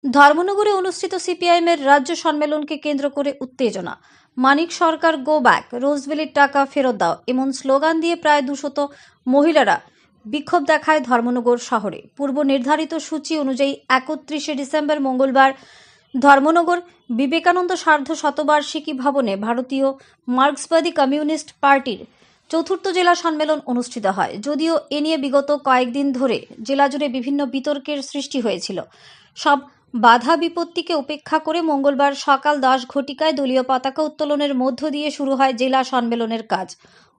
ধর্মনগরে অনুষ্ঠিত সিপিআইএমের রাজ্য সম্মেলনকে কেন্দ্র করে উত্তেজনা। মানিক সরকার গো ব্যাক, রোজভ্যালির টাকা ফেরত দাও এমন স্লোগান দিয়ে প্রায় 200 মহিলারা বিক্ষোভ দেখায় ধর্মনগর শহরে। পূর্ব নির্ধারিত সূচি অনুযায়ী 31শে ডিসেম্বর মঙ্গলবার ধর্মনগর বিবেকানন্দ সার্ধ শতবার্ষিকী ভবনে ভারতীয় মার্ক্সবাদী কমিউনিস্ট পার্টির চতুর্থ জেলা সম্মেলন অনুষ্ঠিত হয়। যদিও এ নিয়ে বিগত কয়েকদিন ধরে জেলা জুড়ে বিভিন্ন বিতর্কের সৃষ্টি হয়েছিল, সব বাধা বিপত্তিকে উপেক্ষা করে মঙ্গলবার সকাল 10 ঘটিকায় দলীয় পতাকা উত্তোলনের মধ্য দিয়ে শুরু হয় জেলা সম্মেলনের কাজ।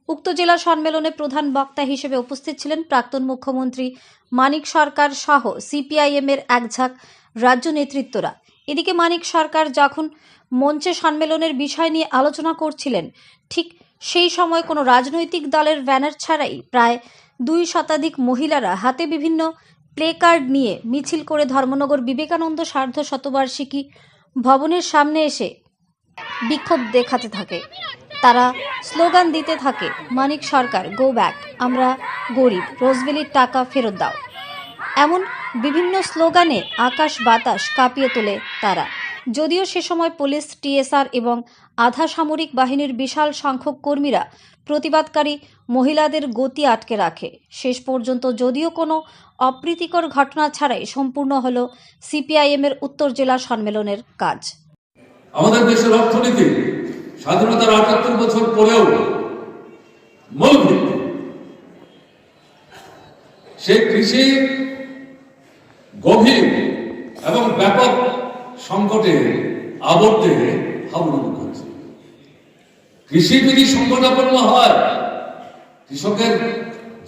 উক্ত জেলা সম্মেলনে প্রধান বক্তা হিসেবে উপস্থিত ছিলেন প্রাক্তন মুখ্যমন্ত্রী মানিক সরকার সহ সিপিআইএম এর একঝাঁক রাজ্য নেতৃত্বরা। এদিকে মানিক সরকার যখন মঞ্চে সম্মেলনের বিষয় নিয়ে আলোচনা করছিলেন, ঠিক সেই সময় কোনো রাজনৈতিক দলের ব্যানার ছাড়াই প্রায় 2 শতাধিক মহিলারা হাতে বিভিন্ন প্লে কার্ড নিয়ে মিছিল করে ধর্মনগর বিবেকানন্দ সার্ধ শতবার্ষিকী ভবনের সামনে এসে বিক্ষোভ দেখাতে থাকে। তারা স্লোগান দিতে থাকে, মানিক সরকার গো ব্যাক, আমরা গরিব, রোজভ্যালির টাকা ফেরত দাও। এমন বিভিন্ন স্লোগানে আকাশ বাতাস কাঁপিয়ে তোলে তারা। যদিও সে সময় পুলিশ, টিএসআর এবং আধা সামরিক বাহিনীর বিশাল সংখ্যক কর্মীরা প্রতিবাদকারী মহিলাদের গতি আটকে রাখে। শেষ পর্যন্ত যদিও কোনো অপ্রীতিকর ঘটনা ছাড়াই সম্পূর্ণ হলো সিপিআইএম এর উত্তর জেলা সম্মেলনের কাজ। আমাদের দেশের অর্থনীতি স্বাধীনতার ৭৮ বছর পরেও মূল ভিত্তি সেই কৃষি গভীর এবং ব্যাপক সংকটে আবর্তে হাবুডুবু করছে। কৃষি যদি সংকটাপন্ন হয়, কৃষকের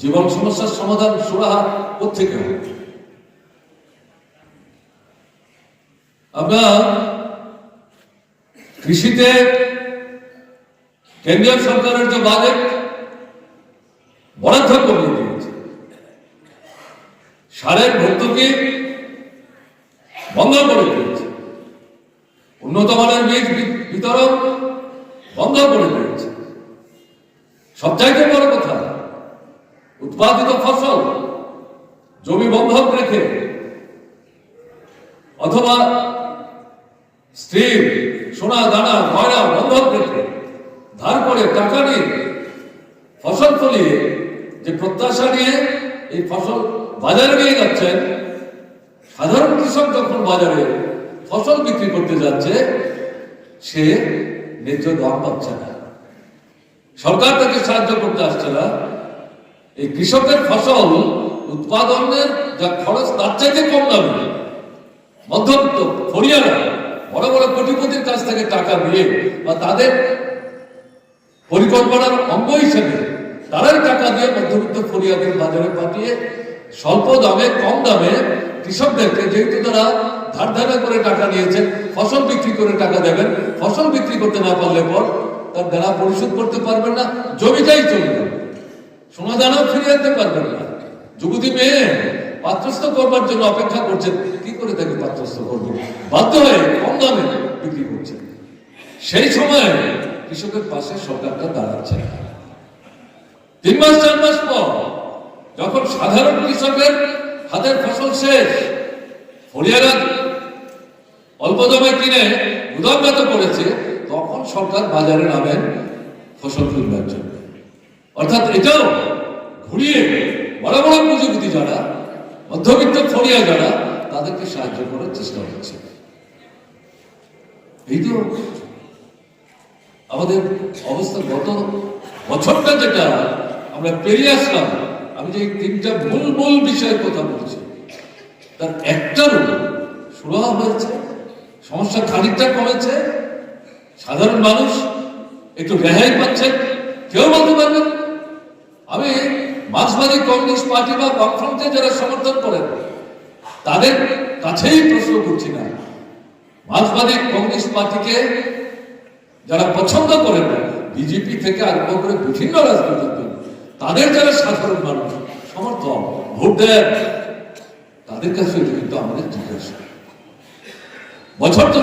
জীবন সমস্যার সমাধান সুরাহা কোত্থেকে হবে? আমরা কৃষিতে কেন্দ্রীয় সরকারের যে বাজেট বরাদ্দ কমিয়ে দিয়েছে, সারের ভর্তুকি বন্ধ করে দিয়েছে, উন্নত মানের বীজ বিতরণ বন্ধ করে দিয়েছে। সবচাইতে বড় কথা, উৎপাদিত ফসল জমি বন্ধক রেখে অথবা স্ত্রীর সোনা দানা গয়না বন্ধক রেখে ধার করে টাকা নিয়ে ফসল ফলিয়ে যে প্রত্যাশা নিয়ে এই ফসল বাজারে নিয়ে যাচ্ছেন, সাধারণ কৃষক যখন বাজারে ফসল বিক্রি করতে যাচ্ছে, সে ন্যায্য দাম পাচ্ছে না, সরকার তাকে সাহায্য করতে আসছে না। এই কৃষকের ফসল উৎপাদনের যা খরচ তার চাইতে কম দামে মধ্যবিত্ত ফরিয়ারা বড় বড় কোটিপতির কাছ থেকে টাকা দিয়ে বা তাদের পরিকল্পনার অঙ্গ হিসেবে তারাই টাকা দিয়ে মধ্যবিত্ত ফরিয়াদের বাজারে পাঠিয়ে স্বল্প দামে কম দামে কৃষকদেরকে, যেহেতু তারা ধার ধারা করে টাকা নিয়েছেন, ফসল বিক্রি করে টাকা দেবেন, ফসল বিক্রি করতে না পারলে পর তার দেনা পরিশোধ করতে পারবেন না, জমিটাই চলে যাবে, সোনা দানাও ফিরিয়ে আনতে পারবেন না। যুবতী মেয়ে পাত্রস্থ করবার জন্য অপেক্ষা করছেন, কি করে তাকে পাত্রস্থ করবেন? বাধ্য হয়ে কম দামে বিক্রি করছেন। সেই সময় কৃষকের পাশে সরকারটা দাঁড়াচ্ছে। 3 মাস 4 মাস পর যখন সাধারণ কৃষকের হাতের ফসল শেষ, ফরিয়ারা অল্প দামে কিনে গুদামজাত করেছে, তখন সরকার বাজারে নামেন ফসল কিনবার জন্য। অর্থাৎ এটাও ঘুরিয়ে বড় বড় পুঁজিপতি যারা, মধ্যবিত্ত ফরিয়া যারা, তাদেরকে সাহায্য করার চেষ্টা হচ্ছে। এই তো আমাদের অবস্থা। গত বছরটা যেটা আমরা পেরিয়ে আসলাম, আমি যে 3টা মূল বিষয়ের কথা বলছি, তার একটারও সুরাহা হয়েছে, সমস্যা খানিকটা কমেছে, সাধারণ মানুষ একটু রেহাই পাচ্ছেন। কেউ বলতে পারবেন আমি মার্ক্সবাদী কমিউনিস্ট পার্টি বা বামফ্রন্টকে যারা সমর্থন করেন তাদের কাছেই প্রশ্ন করছি না, মার্ক্সবাদী কমিউনিস্ট পার্টিকে যারা পছন্দ করেন না, বিজেপি থেকে আরম্ভ করে বিভিন্ন রাজনৈতিক দল, তাদের যারা সাধারণ মানুষ সমর্থন ভোট দেন, তাদের কাছে কিন্তু আমাদের জিজ্ঞাসা। বছর তো